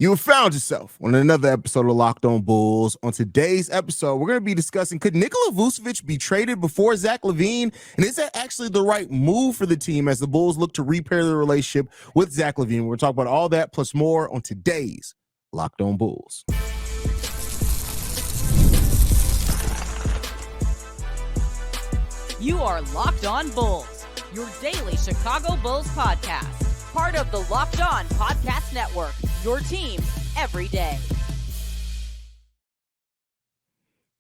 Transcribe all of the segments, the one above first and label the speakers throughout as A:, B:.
A: You have found yourself on another episode of Locked On Bulls. On today's episode, we're going to be discussing, could Nikola Vucevic be traded before Zach LaVine? And is that actually the right move for the team as the Bulls look to repair their relationship with Zach LaVine? We're talking about all that plus more on today's Locked On Bulls.
B: You are Locked On Bulls, your daily Chicago Bulls podcast. Part of the Locked On Podcast Network, your team every day.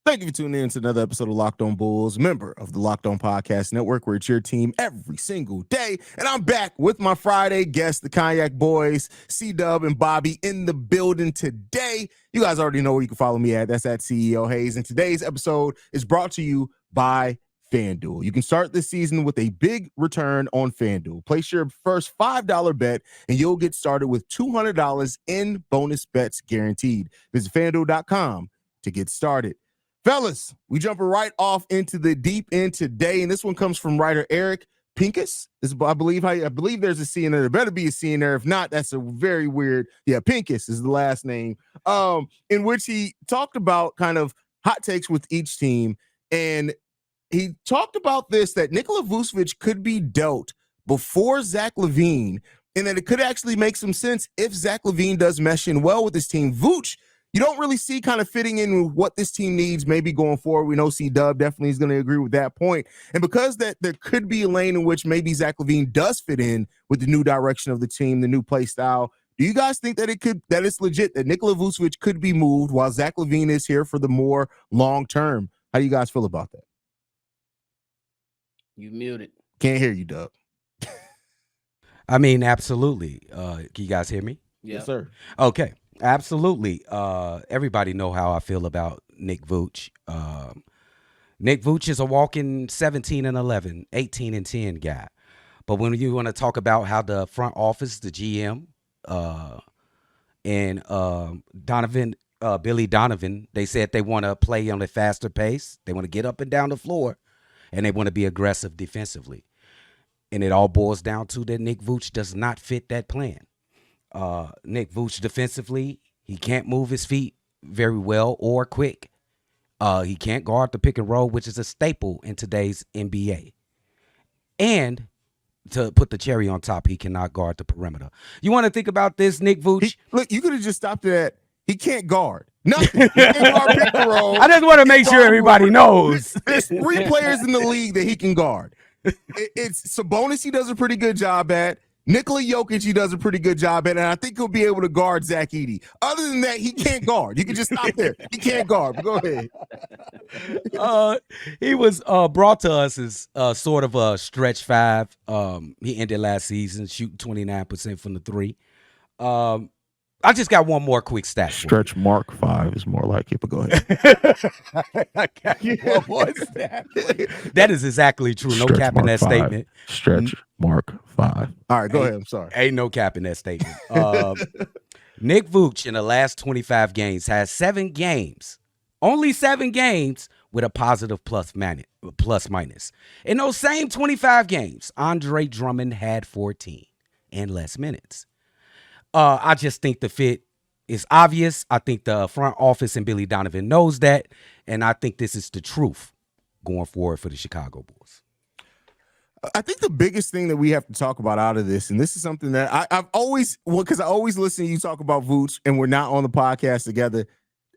A: Thank you for tuning in to another episode of Locked On Bulls, member of the Locked On Podcast Network, where it's your team every single day. And I'm back with my Friday guests, the Cognac Boys, C-Dub and Bobby in the building today. You guys already know where you can follow me at. That's at CEO Haize. And today's episode is brought to you by FanDuel. You can start this season with a big return on FanDuel. Place your first $5 bet and you'll get started with $200 in bonus bets guaranteed. Visit FanDuel.com to get started. Fellas, we jumping right off into the deep end today, and this one comes from writer Eric Pincus. I believe there's a C in there. There better be a C in there. If not, that's a very weird. Yeah, Pincus is the last name. In which he talked about kind of hot takes with each team, and he talked about this, that Nikola Vucevic could be dealt before Zach LaVine, and that it could actually make some sense if Zach LaVine does mesh in well with this team. Vooch, you don't really see kind of fitting in with what this team needs maybe going forward. We know C-Dub definitely is going to agree with that point. And because that there could be a lane in which maybe Zach LaVine does fit in with the new direction of the team, the new play style, do you guys think that it's legit that Nikola Vucevic could be moved while Zach LaVine is here for the more long term? How do you guys feel about that?
C: You muted.
A: Can't hear you, Dub.
D: I mean, absolutely. Can you guys hear me?
A: Yes, sir.
D: Okay, absolutely. Everybody know how I feel about Nick Vooch. Nick Vooch is a walking 17-11, 18-10 guy. But when you want to talk about how the front office, the GM, and Billy Donovan, they said they want to play on a faster pace. They want to get up and down the floor. And they want to be aggressive defensively. And it all boils down to that Nick Vooch does not fit that plan. Nick Vooch defensively, he can't move his feet very well or quick. He can't guard the pick and roll, which is a staple in today's NBA. And to put the cherry on top, he cannot guard the perimeter. You want to think about this, Nick Vooch?
A: Look, you could have just stopped at he can't guard. Nothing. He can't guard pick and roll.
D: I just want to make sure everybody knows.
A: There's 3 players in the league that he can guard. It's Sabonis he does a pretty good job at. Nikola Jokic he does a pretty good job at. And I think he'll be able to guard Zach Edey. Other than that, he can't guard. You can just stop there. He can't guard. But go ahead.
D: He was brought to us as sort of a stretch 5. He ended last season shooting 29% from the 3. I just got one more quick stat.
A: Stretch Mark 5 is more like it, but go ahead.
D: I got one more stat. That is exactly true. No cap in that statement.
A: Stretch Mark 5. All right, go ahead. I'm sorry.
D: Ain't no cap in that statement. Nick Vooch in the last 25 games has 7 games, only 7 games with a positive plus minus. In those same 25 games, Andre Drummond had 14 and less minutes. I just think the fit is obvious. I think the front office and Billy Donovan knows that. And I think this is the truth going forward for the Chicago Bulls.
A: I think the biggest thing that we have to talk about out of this, and this is something that I've always, because I always listen to you talk about Vooch and we're not on the podcast together.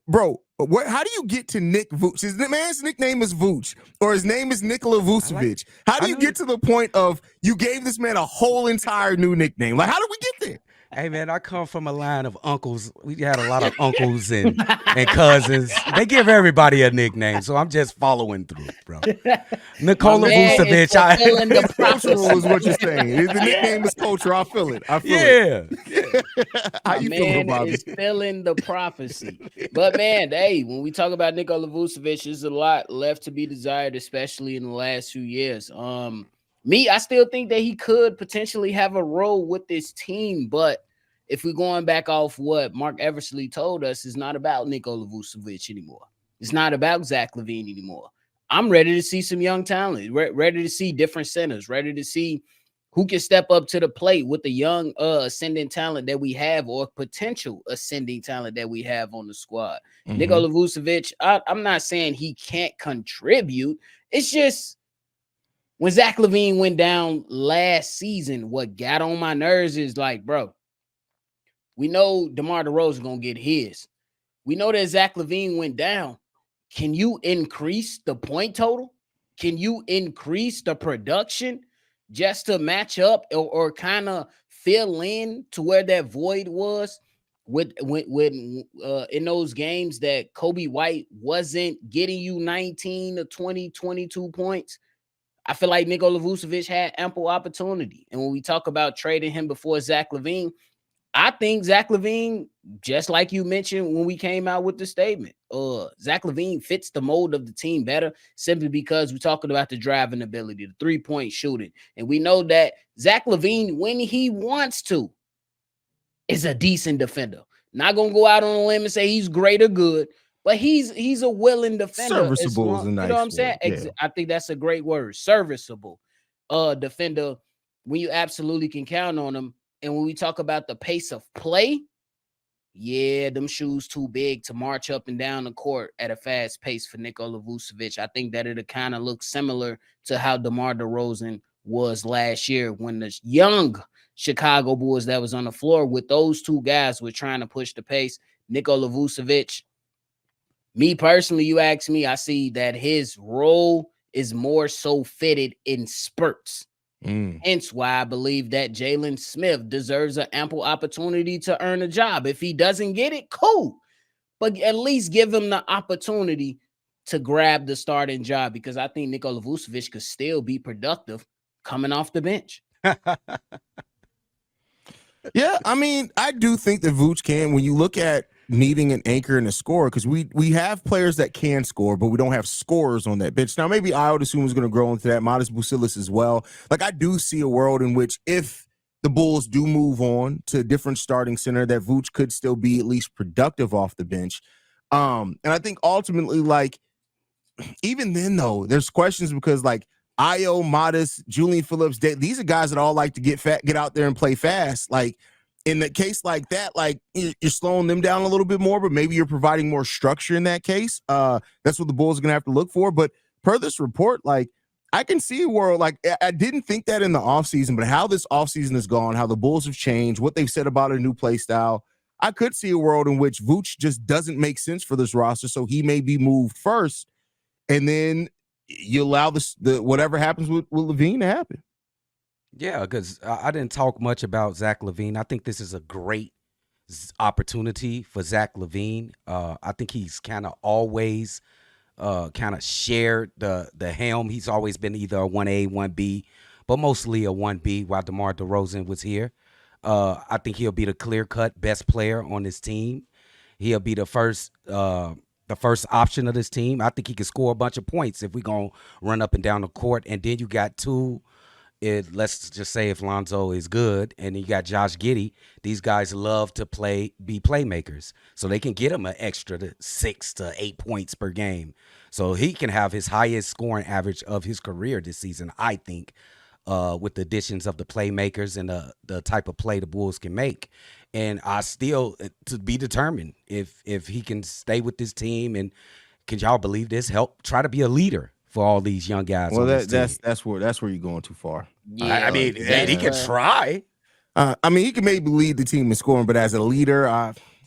A: Bro, how do you get to Nick Vooch? His man's nickname is Vooch, or his name is Nikola Vucevic. How do you get to the point of you gave this man a whole entire new nickname? Like, how did we get there?
D: Hey, man, I come from a line of uncles. We had a lot of uncles and cousins. They give everybody a nickname, so I'm just following through, bro. Nikola Vucevic.
A: Cultural is what you're saying. The nickname is culture. I feel it. How you feeling about it?
C: It's filling the prophecy. But, man, hey, when we talk about Nikola Vucevic, there's a lot left to be desired, especially in the last few years. I still think that he could potentially have a role with this team, but if we're going back off what Mark Eversley told us, it's not about Nikola Vucevic anymore. It's not about Zach LaVine anymore. I'm ready to see some young talent, ready to see different centers, ready to see who can step up to the plate with the young ascending talent that we have, or potential ascending talent that we have on the squad. Nikola Vucevic, I'm not saying he can't contribute. It's just when Zach LaVine went down last season, what got on my nerves is like, bro, we know DeMar DeRozan gonna get his. We know that Zach LaVine went down. Can you increase the point total? Can you increase the production just to match up or kind of fill in to where that void was with in those games that Kobe White wasn't getting you 19 to 20, 22 points? I feel like Nikola Vucevic had ample opportunity. And when we talk about trading him before Zach LaVine, I think Zach LaVine, just like you mentioned when we came out with the statement, Zach LaVine fits the mold of the team better simply because we're talking about the driving ability, the three-point shooting. And we know that Zach LaVine, when he wants to, is a decent defender. Not going to go out on a limb and say he's great or good, but he's a willing defender.
A: Serviceable is a nice
C: you know what I'm saying?
A: Yeah.
C: I think that's a great word. Serviceable defender when you absolutely can count on him. And when we talk about the pace of play, yeah, them shoes too big to march up and down the court at a fast pace for Nikola Vucevic. I think that it'll kind of look similar to how DeMar DeRozan was last year when the young Chicago Bulls that was on the floor with those two guys were trying to push the pace. Nikola Vucevic, me personally, you ask me, I see that his role is more so fitted in spurts. Hence why I believe that Jalen Smith deserves an ample opportunity to earn a job. If he doesn't get it, cool. But at least give him the opportunity to grab the starting job, because I think Nikola Vucevic could still be productive coming off the bench.
A: Yeah, I mean, I do think that Vooch can, when you look at needing an anchor and a scorer, because we have players that can score, but we don't have scorers on that bench. Now, maybe I would assume is going to grow into that. Modest Bucilis as well. Like, I do see a world in which if the Bulls do move on to a different starting center, that Vooch could still be at least productive off the bench. And I think ultimately, like, even then, though, there's questions because, like, Io, Modest, Julian Phillips, these are guys that all like to get out there and play fast. Like, in the case like that, like, you're slowing them down a little bit more, but maybe you're providing more structure in that case. That's what the Bulls are going to have to look for. But per this report, like, I can see a world, like, I didn't think that in the offseason, but how this offseason has gone, how the Bulls have changed, what they've said about a new play style, I could see a world in which Vooch just doesn't make sense for this roster, so he may be moved first, and then you allow the whatever happens with LaVine to happen.
D: Yeah, because I didn't talk much about Zach LaVine. I think this is a great opportunity for Zach LaVine. I think he's kind of always kind of shared the helm. He's always been either a 1A, 1B, but mostly a 1B while DeMar DeRozan was here. I think he'll be the clear-cut best player on this team. He'll be the first option of this team. I think he can score a bunch of points if we're going to run up and down the court. And then you got let's just say if Lonzo is good, and you got Josh Giddey, these guys love to be playmakers. So they can get him an extra 6 to 8 points per game. So he can have his highest scoring average of his career this season, I think, with the additions of the playmakers and the type of play the Bulls can make. And I still to be determined if he can stay with this team, and can y'all believe this? Help try to be a leader for all these young guys.
A: Well,
D: on this
A: that's where you're going too far.
C: Yeah,
D: I mean, he can try.
A: I mean, he can maybe lead the team in scoring, but as a leader,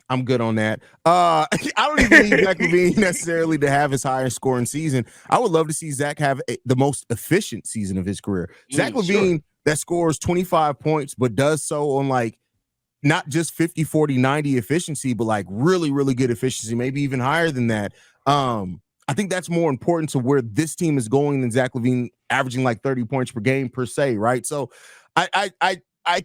A: I'm good on that. I don't even need Zach LaVine necessarily to have his highest scoring season. I would love to see Zach have the most efficient season of his career. Zach LaVine that scores 25 points, but does so on, like, not just 50, 40, 90 efficiency, but like really, really good efficiency, maybe even higher than that. I think that's more important to where this team is going than Zach LaVine averaging like 30 points per game per se, right? So I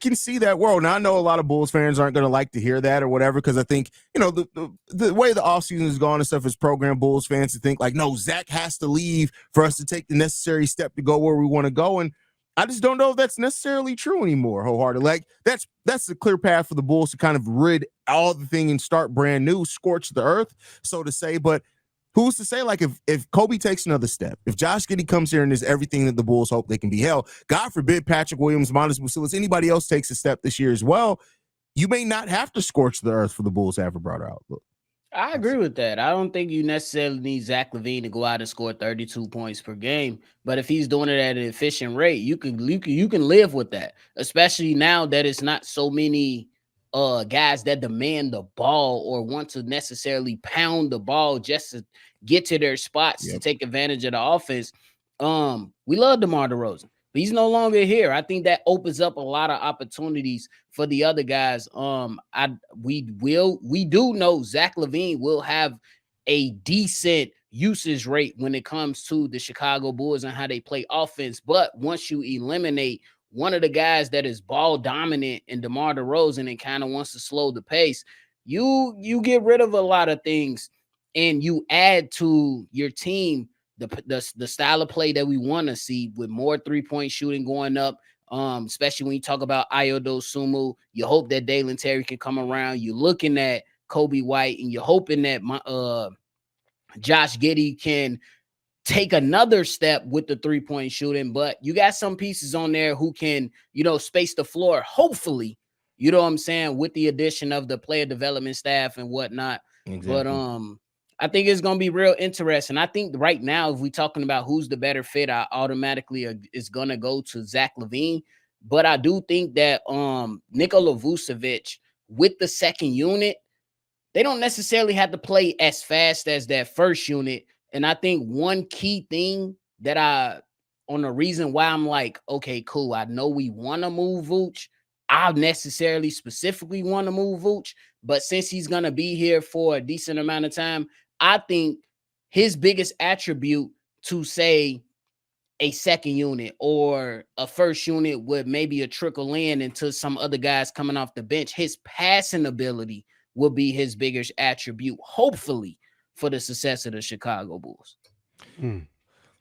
A: can see that world. Now, I know a lot of Bulls fans aren't going to like to hear that or whatever, because I think, you know, the way the offseason has gone and stuff is programmed Bulls fans to think like, no, Zach has to leave for us to take the necessary step to go where we want to go. And I just don't know if that's necessarily true anymore, wholeheartedly. Like, that's the clear path for the Bulls to kind of rid all the thing and start brand new, scorch the earth, so to say. But who's to say, like, if Kobe takes another step, if Josh Giddey comes here and is everything that the Bulls hope they can be, hell, God forbid Patrick Williams, Montes Bucilis, anybody else takes a step this year as well, you may not have to scorch the earth for the Bulls to have a broader outlook.
C: I agree with that. I don't think you necessarily need Zach LaVine to go out and score 32 points per game, but if he's doing it at an efficient rate, you can live with that. Especially now that it's not so many guys that demand the ball or want to necessarily pound the ball just to get to their spots to take advantage of the offense. We love DeMar DeRozan, but he's no longer here. I think that opens up a lot of opportunities for the other guys. We do know Zach LaVine will have a decent usage rate when it comes to the Chicago Bulls and how they play offense. But once you eliminate one of the guys that is ball dominant in DeMar DeRozan and kind of wants to slow the pace, you get rid of a lot of things and you add to your team the style of play that we want to see with more 3-point shooting going up. Especially when you talk about Ayo Dosunmu, you hope that Dalen Terry can come around. You're looking at Kobe White, and you're hoping that Josh Giddey can take another step with the 3-point shooting. But you got some pieces on there who can, space the floor. Hopefully, you know what I'm saying, with the addition of the player development staff and whatnot. Exactly. But I think it's going to be real interesting. I think right now, if we're talking about who's the better fit, I automatically is going to go to Zach LaVine. But I do think that Nikola Vucevic with the second unit, they don't necessarily have to play as fast as that first unit. And I think one key thing that on the reason why I'm like, okay, cool, I know we want to move Vooch. I necessarily specifically want to move Vooch. But since he's going to be here for a decent amount of time, I think his biggest attribute to, say, a second unit or a first unit with maybe a trickle in into some other guys coming off the bench, his passing ability will be his biggest attribute, hopefully, for the success of the Chicago Bulls.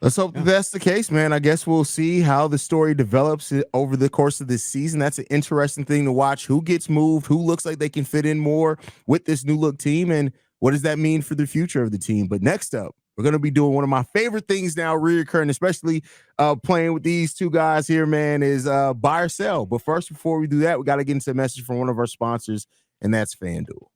A: Let's hope that's the case, man. I guess we'll see how the story develops over the course of this season. That's an interesting thing to watch. Who gets moved? Who looks like they can fit in more with this new look team? And what does that mean for the future of the team? But next up, we're going to be doing one of my favorite things now, reoccurring, especially playing with these two guys here, man, is buy or sell. But first, before we do that, we got to get into a message from one of our sponsors, and that's FanDuel.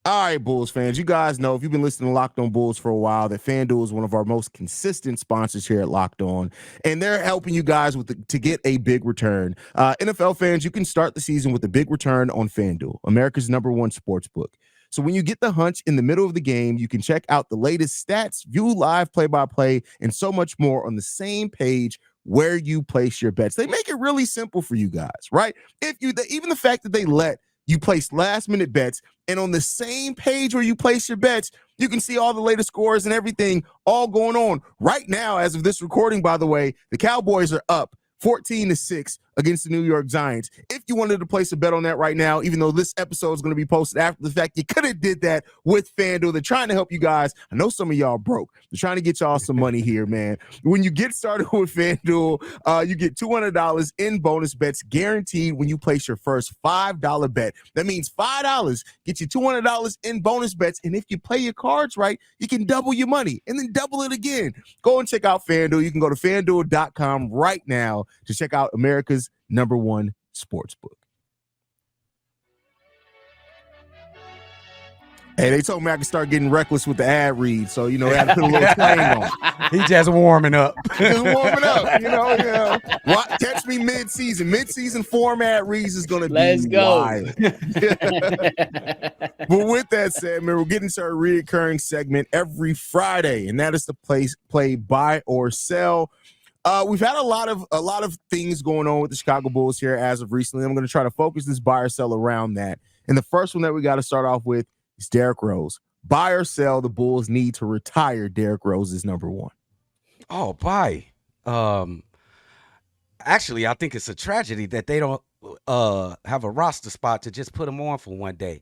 A: All right, Bulls fans, you guys know, if you've been listening to Locked On Bulls for a while, that FanDuel is one of our most consistent sponsors here at Locked On, and they're helping you guys to get a big return. NFL fans, you can start the season with a big return on FanDuel, America's #1 sports book. So when you get the hunch in the middle of the game, you can check out the latest stats, view live play-by-play, and so much more on the same page where you place your bets. They make it really simple for you guys, right? Even the fact that they let you place last-minute bets, and on the same page where you place your bets, you can see all the latest scores and everything all going on. Right now, as of this recording, by the way, the Cowboys are up 14-6 against the New York Giants. If you wanted to place a bet on that right now, even though this episode is going to be posted after the fact, you could have did that with FanDuel. They're trying to help you guys. I know some of y'all broke. They're trying to get y'all some money here, man. When you get started with FanDuel, you get $200 in bonus bets guaranteed when you place your first $5 bet. That means $5 gets you $200 in bonus bets. And if you play your cards right, you can double your money and then double it again. Go and check out FanDuel. You can go to FanDuel.com right now to check out America's #1 sports book. Hey, they told me I could start getting reckless with the ad read, so I had to put a little twang on.
D: He just warming up.
A: Just warming up, Catch me mid-season. Mid-season format reads is going to be wild. But with that said, man, we're getting to our reoccurring segment every Friday, and that is the play buy or sell. We've had a lot of things going on with the Chicago Bulls here as of recently. I'm going to try to focus this buy or sell around that. And the first one that we got to start off with is Derrick Rose. Buy or sell, the Bulls need to retire Derrick Rose as #1.
D: Oh, buy. Actually, I think it's a tragedy that they don't have a roster spot to just put him on for one day.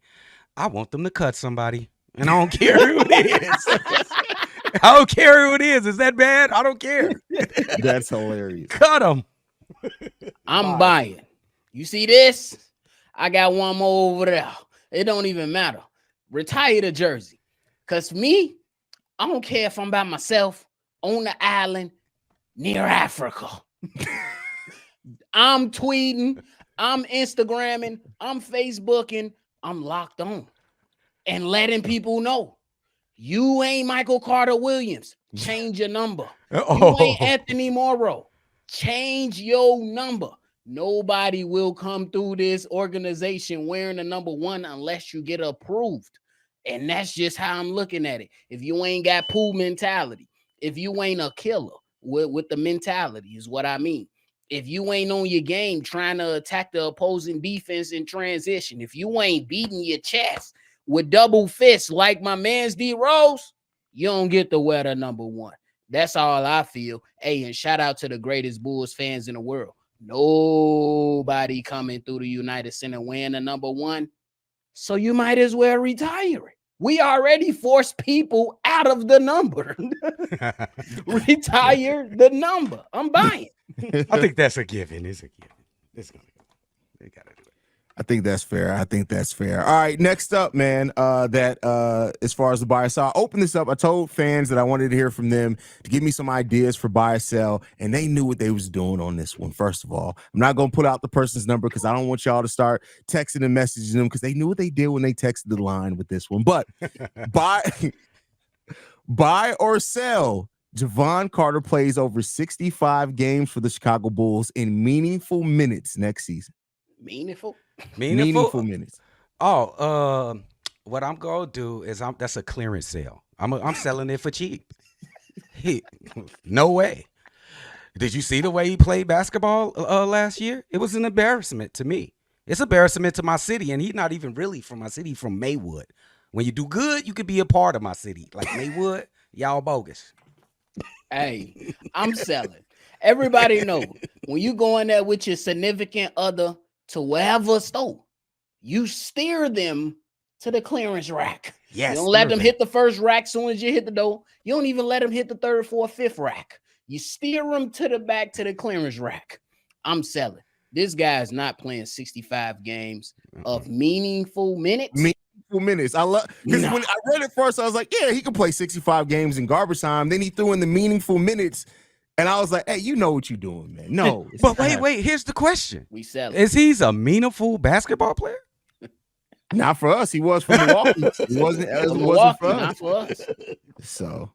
D: I want them to cut somebody, and I don't care who it is. I don't care who it is. Is that bad? I don't care.
A: That's hilarious.
D: Cut him.
C: I'm buying. You see this? I got one more over there. It don't even matter. retire the jersey. Because me, I don't care if I'm by myself on the island near Africa. I'm tweeting, I'm Instagramming, I'm Facebooking, I'm locked on and letting people know you ain't Michael Carter Williams. Change your number. You ain't Anthony Morrow. Change your number. Nobody will come through this organization wearing the number 1 unless you get approved. And that's just how I'm looking at it. If you ain't got pool mentality, if you ain't a killer with the mentality is what I mean. If you ain't on your game trying to attack the opposing defense in transition, if you ain't beating your chest with double fists like my man's D Rose, you don't get to wear the number 1. That's all I feel. Hey, and shout out to the greatest Bulls fans in the world. Nobody coming through the United Center wearing the number 1. So you might as well retire it. We already forced people out of the number. Retire the number. I'm buying.
D: I think that's a given. It's a given. It's gonna go. They gotta do it.
A: I think that's fair. All right, next up, man. As far as the buy or sell, I opened this up. I told fans that I wanted to hear from them to give me some ideas for buy or sell, and they knew what they was doing on this one. First of all, I'm not gonna put out the person's number because I don't want y'all to start texting and messaging them because they knew what they did when they texted the line with this one. But buy or sell. Javon Carter plays over 65 games for the Chicago Bulls in meaningful minutes next season.
C: Meaningful
A: minutes.
D: Oh, what I'm gonna do is that's a clearance sale. I'm selling it for cheap. No way. Did you see the way he played basketball last year? It was an embarrassment to me. It's embarrassment to my city, and he's not even really from my city. From Maywood. When you do good, you could be a part of my city. Like Maywood, y'all bogus.
C: Hey, I'm selling. Everybody know when you go in there with your significant other to wherever store, you steer them to the clearance rack.
D: Yes,
C: you don't let them hit the first rack as soon as you hit the door. You don't even let them hit the 3rd, 4th, 5th rack. You steer them to the back to the clearance rack. I'm selling. This guy is not playing 65 games of meaningful minutes.
A: Minutes. I love because when I read it first, I was like, yeah, he can play 65 games in garbage time. Then he threw in the meaningful minutes. And I was like, hey, you know what you're doing, man. No.
D: But wait. Here's the question.
C: We sell it.
D: Is he a meaningful basketball player?
A: Not for us. He was from Milwaukee. He wasn't for us.
C: Not for us.
A: So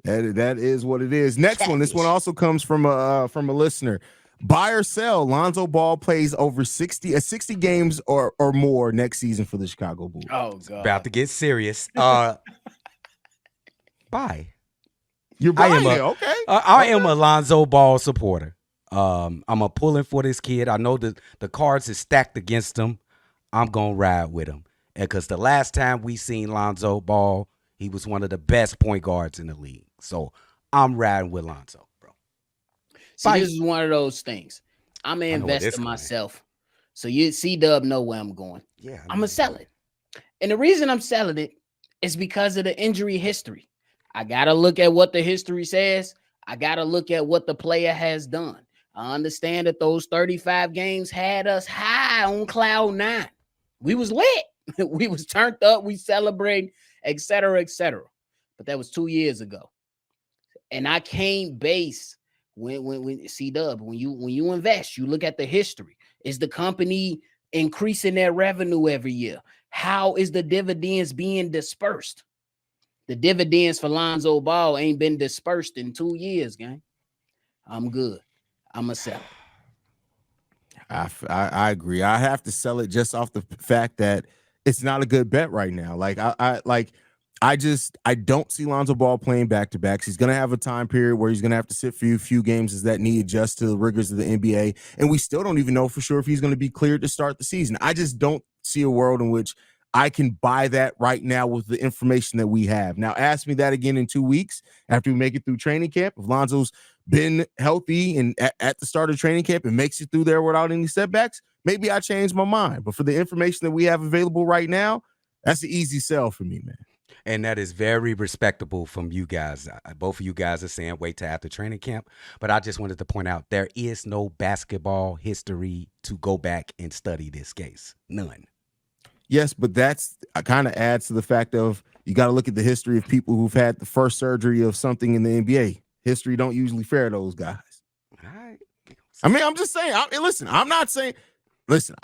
A: that is what it is. Next one. This one also comes from a listener. Buy or sell. Lonzo Ball plays over 60 games or more next season for the Chicago Bulls.
C: Oh, God.
D: About to get serious. Buy.
A: You're buying it, okay.
D: I am a Lonzo Ball supporter. I'm a pulling for this kid. I know that the cards is stacked against him. I'm gonna ride with him, because the last time we seen Lonzo Ball, he was one of the best point guards in the league. So I'm riding with Lonzo, bro.
C: See, this is one of those things. I'm an investor myself, so you C-Dub know where I'm going.
D: Yeah,
C: I'm gonna sell it, and the reason I'm selling it is because of the injury history. I got to look at what the history says. I got to look at what the player has done. I understand that those 35 games had us high on cloud 9. We was lit. We was turned up. We celebrate, et cetera, et cetera. But that was 2 years ago. And I can't base when C-Dub, when you invest, you look at the history. Is the company increasing their revenue every year? How is the dividends being dispersed? The dividends for Lonzo Ball ain't been dispersed in 2 years, gang. I'm good. I'm a seller.
A: I agree. I have to sell it just off the fact that it's not a good bet right now. Like I don't see Lonzo Ball playing back-to-backs. He's gonna have a time period where he's gonna have to sit for a few games as that knee adjusts to the rigors of the NBA, and we still don't even know for sure if he's gonna be cleared to start the season. I just don't see a world in which I can buy that right now with the information that we have. Now, ask me that again in 2 weeks after we make it through training camp. If Lonzo's been healthy and at the start of training camp and makes it through there without any setbacks, maybe I change my mind. But for the information that we have available right now, that's an easy sell for me, man.
D: And that is very respectable from you guys. Both of you guys are saying wait till after training camp. But I just wanted to point out there is no basketball history to go back and study this case. None.
A: Yes, but that's kind of adds to the fact of you got to look at the history of people who've had the first surgery of something in the NBA. History don't usually fare those guys.
D: All right.
A: I mean, I'm just saying. Listen, I'm not saying. Listen,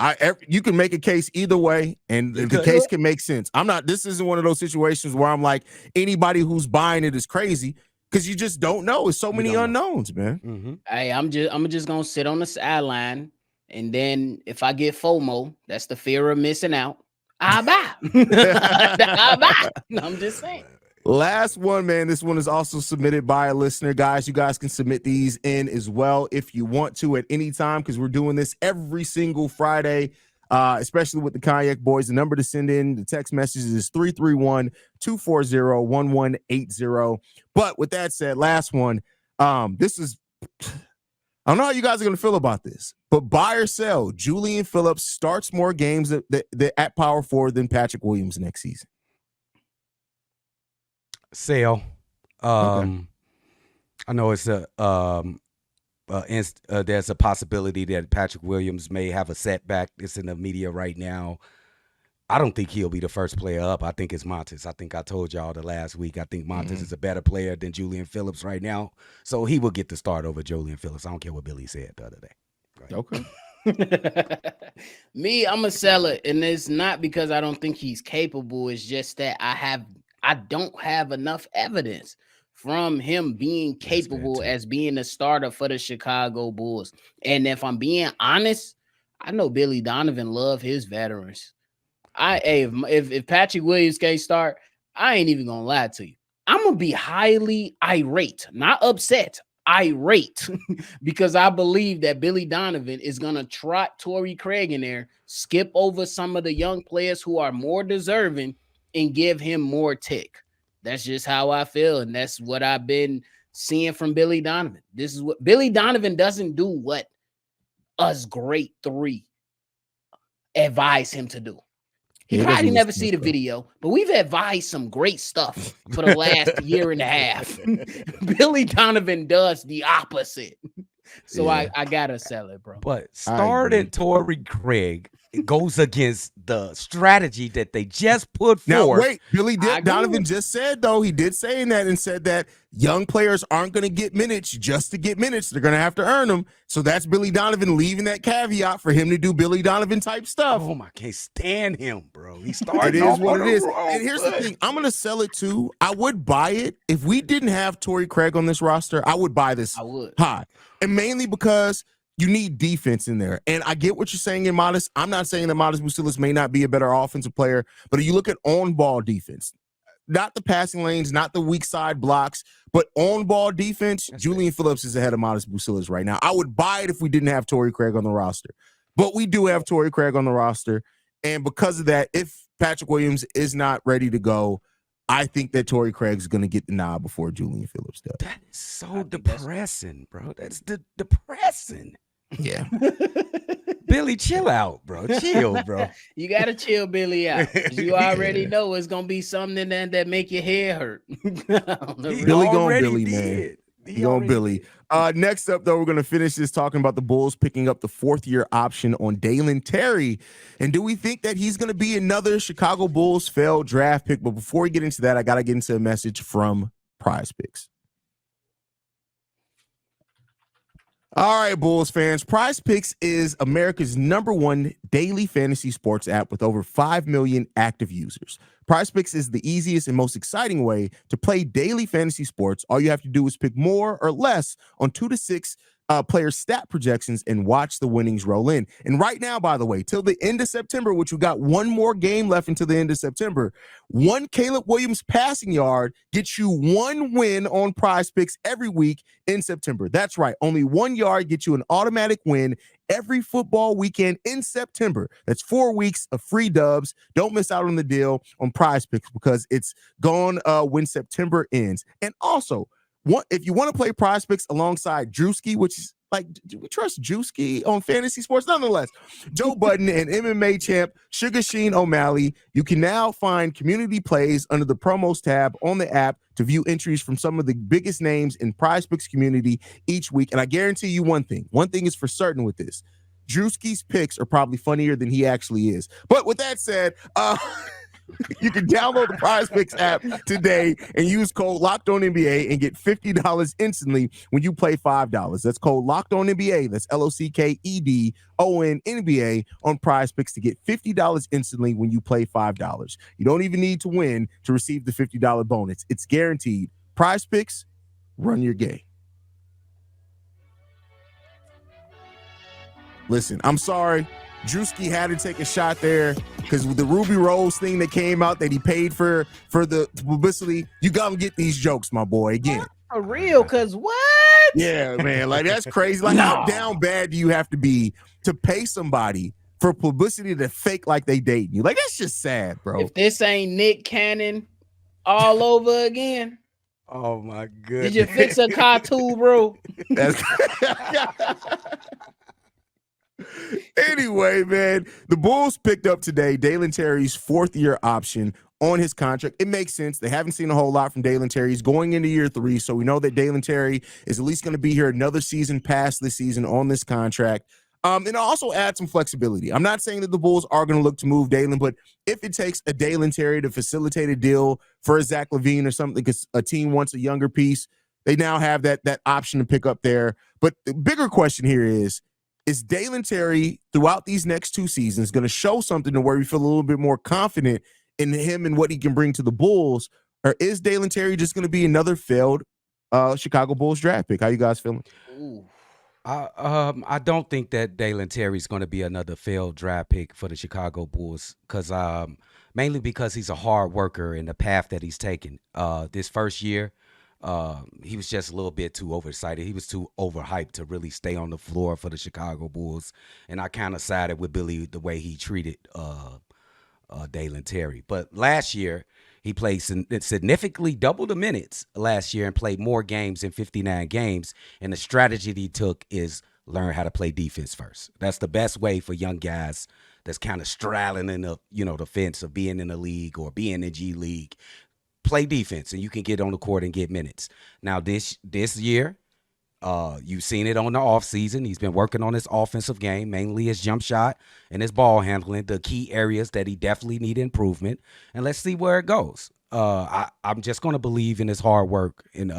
A: you can make a case either way, and the case can make sense. I'm not. This isn't one of those situations where I'm like anybody who's buying it is crazy because you just don't know. It's so many unknowns, man.
D: Mm-hmm.
C: Hey, I'm just gonna sit on the sideline, and then if I get FOMO, that's the fear of missing out. I'll buy. I'll buy. I'm just saying.
A: Last one, man. This one is also submitted by a listener. Guys, you guys can submit these in as well if you want to at any time because we're doing this every single Friday, especially with the Kayak Boys. The number to send in the text messages is 331-240-1180. But with that said, last one. This is I don't know how you guys are going to feel about this, but buy or sell, Julian Phillips starts more games at power forward than Patrick Williams next season.
D: Sale.
A: Okay.
D: I know it's there's a possibility that Patrick Williams may have a setback. It's in the media right now. I don't think he'll be the first player up. I think it's Montes. I think I told y'all the last week. I think Montes is a better player than Julian Phillips right now. So he will get the start over Julian Phillips. I don't care what Billy said the other day.
A: Okay.
C: Me, I'm a seller, and it's not because I don't think he's capable. It's just that I don't have enough evidence from him being capable as being a starter for the Chicago Bulls. And if I'm being honest, I know Billy Donovan love his veterans. If Patrick Williams can't start, I ain't even gonna lie to you. I'm gonna be highly irate, not upset, irate, because I believe that Billy Donovan is gonna trot Torrey Craig in there, skip over some of the young players who are more deserving, and give him more tick. That's just how I feel, and that's what I've been seeing from Billy Donovan. This is what Billy Donovan doesn't do. What us great three advise him to do. He probably never see the video, but we've advised some great stuff for the last year and a half. Billy Donovan does the opposite. So yeah. I gotta sell it, bro.
D: But starting Torrey Craig, it goes against the strategy that they just put
A: now,
D: forth.
A: Now, wait, Billy Donovan just said, though, he did say that and said that young players aren't going to get minutes just to get minutes. They're going to have to earn them. So that's Billy Donovan leaving that caveat for him to do Billy Donovan type stuff.
D: Oh, I can't stand him, bro. He started
A: It is what it is. And here's the thing. I'm going to sell it too. I would buy it. If we didn't have Torrey Craig on this roster, I would buy this high. And mainly because you need defense in there. And I get what you're saying in Modest. I'm not saying that Modest Bucilis may not be a better offensive player, but you look at on-ball defense, not the passing lanes, not the weak side blocks, but on-ball defense, Julian Phillips is ahead of Modest Bucilis right now. I would buy it if we didn't have Torrey Craig on the roster. But we do have Torrey Craig on the roster. And because of that, if Patrick Williams is not ready to go, I think that Torrey Craig's going to get the nod before Julian Phillips does.
D: That is so depressing, bro. That's depressing.
A: Yeah.
D: Billy, chill out, bro. Chill, bro.
C: You got to chill Billy out. You already know it's going to be something that make your hair hurt.
A: Billy going Billy, man. He going Billy. Next up, though, we're going to finish this talking about the Bulls picking up the fourth-year option on Dalen Terry. And do we think that he's going to be another Chicago Bulls failed draft pick? But before we get into that, I got to get into a message from PrizePicks. All right, Bulls fans, PrizePicks is America's #1 daily fantasy sports app with over 5 million active users. PrizePicks is the easiest and most exciting way to play daily fantasy sports. All you have to do is pick more or less on 2 to 6 player stat projections and watch the winnings roll in. And right now, by the way, till the end of September, which we got one more game left until the end of September, one Caleb Williams passing yard gets you one win on PrizePicks every week in September. That's right. Only 1 yard gets you an automatic win every football weekend in September. That's 4 weeks of free dubs. Don't miss out on the deal on PrizePicks because it's gone when September ends. And also, if you want to play PrizePicks alongside Drewski, which is like, do we trust Drewski on fantasy sports? Nonetheless, Joe Budden and MMA champ Sugar Sheen O'Malley, you can now find community plays under the promos tab on the app to view entries from some of the biggest names in PrizePicks community each week. And I guarantee you one thing is for certain with this. Drewski's picks are probably funnier than he actually is. But with that said, you can download the PrizePicks app today and use code LOCKEDONNBA and get $50 instantly when you play $5. That's code LOCKEDONNBA. That's LOCKEDONNBA on PrizePicks to get $50 instantly when you play $5. You don't even need to win to receive the $50 bonus. It's guaranteed. PrizePicks, run your game. Listen, I'm sorry. Drewski had to take a shot there because with the Ruby Rose thing that came out that he paid for the publicity, you gotta get these jokes, my boy. Again,
C: for real? Cause what?
A: Yeah, man, like that's crazy. Like, how down bad do you have to be to pay somebody for publicity to fake like they dating you? Like, that's just sad, bro.
C: If this ain't Nick Cannon all over again.
D: Oh my goodness.
C: Did you fix a car too, bro?
A: Anyway, man, the Bulls picked up today Dalen Terry's 4th-year option on his contract. It makes sense. They haven't seen a whole lot from Dalen Terry. He's going into year 3, so we know that Dalen Terry is at least going to be here another season past this season on this contract. And also add some flexibility. I'm not saying that the Bulls are going to look to move Dalen, but if it takes a Dalen Terry to facilitate a deal for a Zach LaVine or something because a team wants a younger piece, they now have that option to pick up there. But the bigger question here is Dalen Terry throughout these next 2 seasons going to show something to where we feel a little bit more confident in him and what he can bring to the Bulls? Or is Dalen Terry just going to be another failed Chicago Bulls draft pick? How you guys feeling?
C: Ooh.
D: I don't think that Dalen Terry's going to be another failed draft pick for the Chicago Bulls because mainly because he's a hard worker in the path that he's taken. This first year, he was just a little bit too overexcited. He was too overhyped to really stay on the floor for the Chicago Bulls. And I kind of sided with Billy the way he treated Dalen Terry. But last year, he played significantly double the minutes last year and played more games in 59 games. And the strategy that he took is learn how to play defense first. That's the best way for young guys that's kind of straddling in the fence of being in the league or being in G League. Play defense, and you can get on the court and get minutes. Now, this year, you've seen it on the offseason. He's been working on his offensive game, mainly his jump shot and his ball handling, the key areas that he definitely need improvement. And let's see where it goes. I'm just going to believe in his hard work and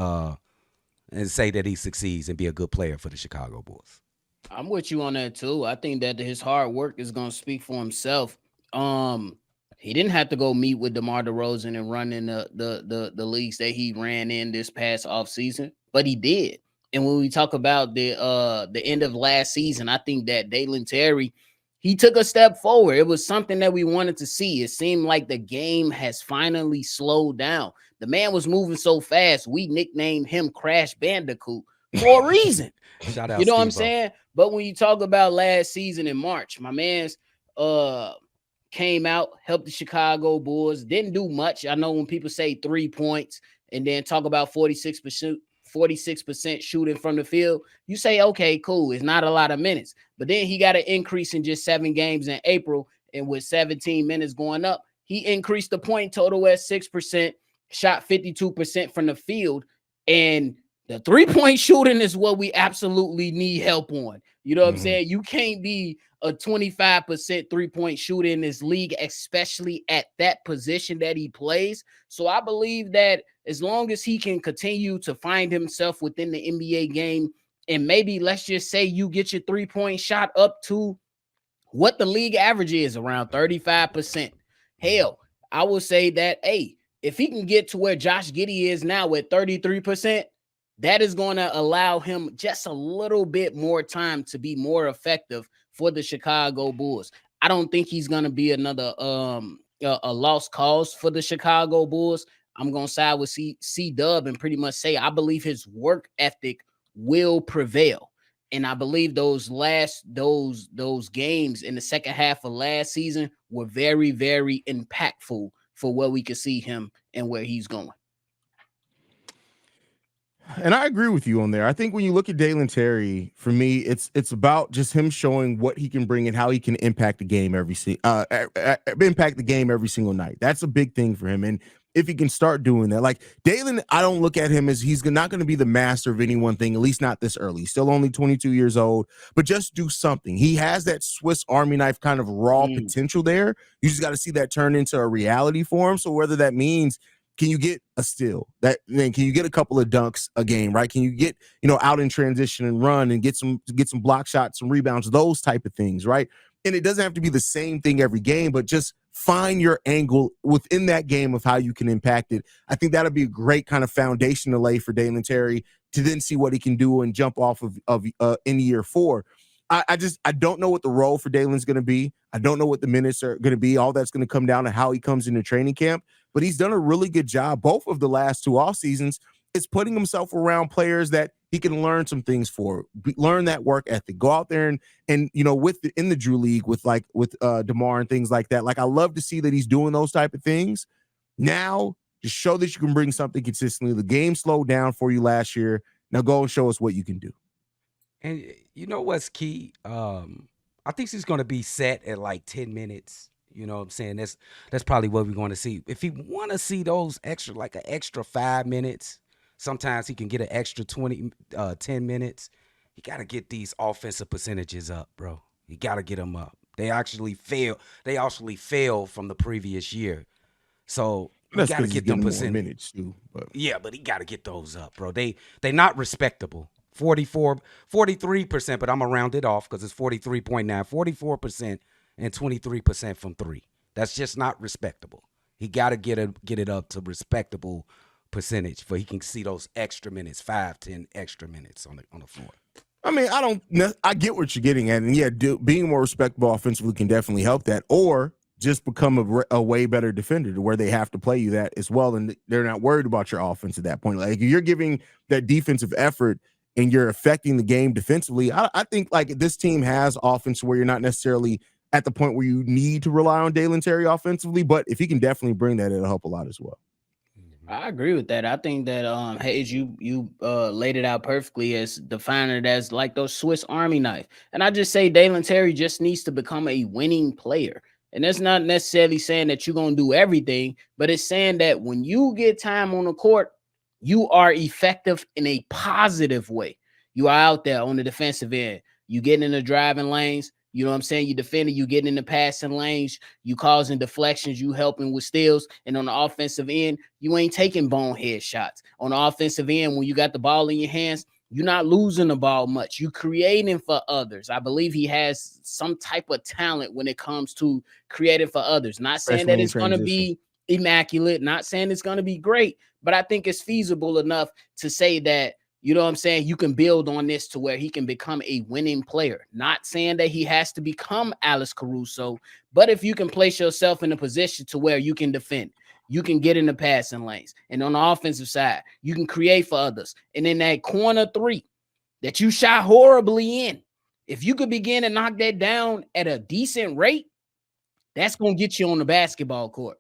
D: say that he succeeds and be a good player for the Chicago Bulls.
C: I'm with you on that, too. I think that his hard work is going to speak for himself. He didn't have to go meet with DeMar DeRozan and run in the leagues that he ran in this past offseason, but he did. And when we talk about the end of last season, I think that Dalen Terry, he took a step forward. It was something that we wanted to see. It seemed like the game has finally slowed down. The man was moving so fast, we nicknamed him Crash Bandicoot for a reason.
D: Shout out,
C: you know what I'm
D: Steve-O.
C: saying? But when you talk about last season in March, my man's came out, helped the Chicago Bulls, didn't do much. I know when people say 3 points and then talk about 46% shooting from the field, you say, okay, cool. It's not a lot of minutes. But then he got an increase in just 7 games in April. And with 17 minutes going up, he increased the point total at 6%, shot 52% from the field. And the 3-point shooting is what we absolutely need help on. You know what I'm saying? You can't be a 25% 3-point shooter in this league, especially at that position that he plays. So I believe that as long as he can continue to find himself within the NBA game, and maybe let's just say you get your 3-point shot up to what the league average is, around 35%. Hell, I will say that, hey, if he can get to where Josh Giddey is now at 33%, that is going to allow him just a little bit more time to be more effective for the Chicago Bulls. I don't think he's going to be another a lost cause for the Chicago Bulls. I'm going to side with C-Dub and pretty much say I believe his work ethic will prevail. And I believe those games in the second half of last season were very, very impactful for where we could see him and where he's going.
A: And I agree with you on there. I think when you look at Dalen Terry, for me, it's about just him showing what he can bring and how he can impact the game every single night. That's a big thing for him. And if he can start doing that. Like Dalen, I don't look at him as he's not going to be the master of any one thing, at least not this early. He's still only 22 years old, but just do something. He has that Swiss Army knife kind of raw potential there. You just got to see that turn into a reality for him. So whether that means, can you get a steal? Then can you get a couple of dunks a game, right? Can you get, out in transition and run and get some block shots, some rebounds, those type of things, right? And it doesn't have to be the same thing every game, but just find your angle within that game of how you can impact it. I think that'll be a great kind of foundation to lay for Dalen Terry to then see what he can do and jump off of in year 4. I don't know what the role for Dalen's going to be. I don't know what the minutes are going to be. All that's going to come down to how he comes into training camp. But he's done a really good job, both of the last 2 off seasons, is putting himself around players that he can learn some things for, learn that work ethic, go out there and in the Drew League with DeMar and things like that. Like, I love to see that he's doing those type of things. Now, just show that you can bring something consistently. The game slowed down for you last year. Now go and show us what you can do.
D: And you know what's key? I think he's going to be set at like 10 minutes. You know what I'm saying? That's probably what we're going to see. If he want to see those extra, like an extra 5 minutes, sometimes he can get an extra 10 minutes. You got to get these offensive percentages up, bro. You got to get them up. They actually fail from the previous year. So you got to get them percentages too. But yeah, but he got to get those up, bro. They not respectable. 43%, but I'm gonna round it off because it's 43.9, 44% and 23% from 3. That's just not respectable. He got to get it up to respectable percentage for he can see those extra minutes, 5-10 extra minutes on the floor.
A: I mean, I get what you're getting at, and yeah, being more respectable offensively can definitely help that, or just become a way better defender to where they have to play you that as well, and they're not worried about your offense at that point. Like, if you're giving that defensive effort and you're affecting the game defensively, I think like this team has offense where you're not necessarily at the point where you need to rely on Dalen Terry offensively, but if he can definitely bring that, it'll help a lot as well.
C: I agree with that. I think that Haize, you laid it out perfectly as defining it as like those Swiss Army knife. And I just say Dalen Terry just needs to become a winning player. And that's not necessarily saying that you're going to do everything, but it's saying that when you get time on the court, you are effective in a positive way. You are out there on the defensive end. You getting in the driving lanes. You know what I'm saying? You defending, you getting in the passing lanes, you causing deflections, you helping with steals. And on the offensive end, you ain't taking bonehead shots. On the offensive end, when you got the ball in your hands, you're not losing the ball much. You creating for others. I believe he has some type of talent when it comes to creating for others. Not saying that it's going to be immaculate, not saying it's going to be great, but I think it's feasible enough to say that, you know what I'm saying, you can build on this to where he can become a winning player. Not saying that he has to become Alex Caruso, but if you can place yourself in a position to where you can defend, you can get in the passing lanes, and on the offensive side, you can create for others. And in that corner 3 that you shot horribly in, if you could begin to knock that down at a decent rate, that's going to get you on the basketball court.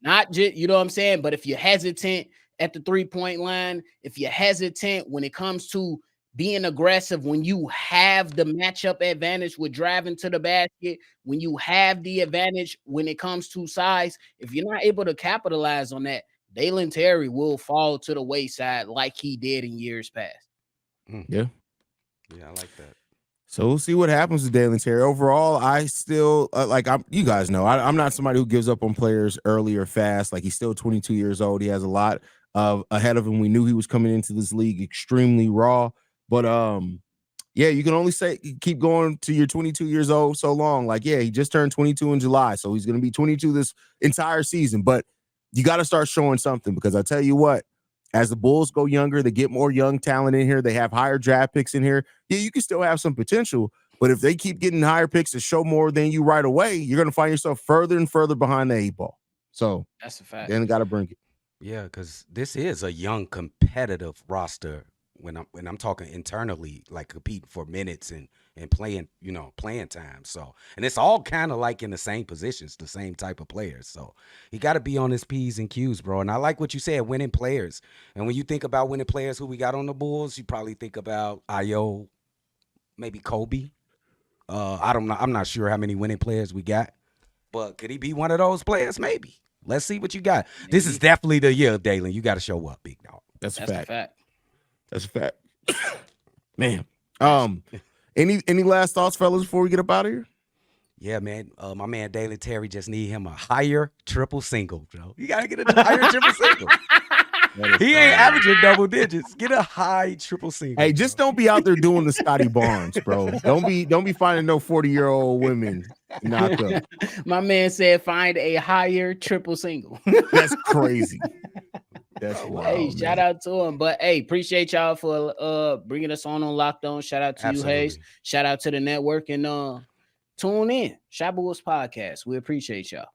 C: Not just, you know what I'm saying, but if you're hesitant at the 3-point line, if you're hesitant when it comes to being aggressive, when you have the matchup advantage with driving to the basket, when you have the advantage when it comes to size, if you're not able to capitalize on that, Dalen Terry will fall to the wayside like he did in years past.
A: Yeah.
D: Yeah, I like that.
A: So we'll see what happens with Dalen Terry. Overall, I still you guys know, I'm not somebody who gives up on players early or fast. Like, he's still 22 years old. He has a lot ahead of him. We knew he was coming into this league extremely raw, but yeah, you can only say keep going to your 22 years old so long. Like, yeah, he just turned 22 in July, so he's going to be 22 this entire season. But you got to start showing something, because I tell you what, as the Bulls go younger, they get more young talent in here. They have higher draft picks in here. Yeah, you can still have some potential, but if they keep getting higher picks to show more than you right away, you're going to find yourself further and further behind the 8 ball. So
C: that's a fact.
A: Then got to bring it.
D: Yeah, because this is a young competitive roster. When I'm talking internally, like competing for minutes and playing, playing time. So, and it's all kind of like in the same positions, the same type of players. So you got to be on his P's and Q's, bro. And I like what you said, winning players. And when you think about winning players who we got on the Bulls, you probably think about Ayo, maybe Kobe. I don't know. I'm not sure how many winning players we got, but could he be one of those players? Maybe. Let's see what you got. This is definitely the year, Dalen. You got to show up, big dog.
A: That's a
C: That's
A: fact.
C: the fact.
A: That's a fact. Man. Any last thoughts, fellas, before we get up out of here?
D: Yeah, man. My man Dalen Terry just need him a higher triple single, bro. You gotta get a higher triple single. He ain't averaging double digits. Get a high triple single.
A: Hey, just don't be out there doing the Scotty Barnes, bro. Don't be finding no 40-year-old women knocked up.
C: My man said find a higher triple single.
A: That's crazy. That's wild.
C: Hey, shout out to him. But hey, appreciate y'all for bringing us on Locked On. Shout out to
D: Absolutely.
C: you, Haize. Shout out to the network and tune in. Shot Bulls Podcast. We appreciate y'all.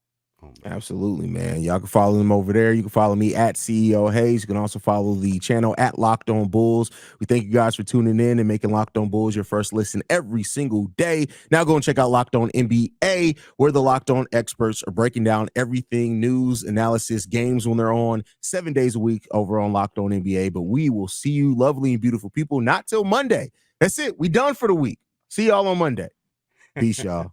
A: Absolutely, man. Y'all can follow them over there. You can follow me at CEO Haize. You can also follow the channel at Locked On Bulls. We thank you guys for tuning in and making Locked On Bulls your first listen every single day. Now go and check out Locked On NBA, where the Locked On experts are breaking down everything, news, analysis, games when they're on 7 days a week over on Locked On NBA. But we will see you, lovely and beautiful people, not till Monday. That's it. We done for the week. See y'all on Monday. Peace, y'all.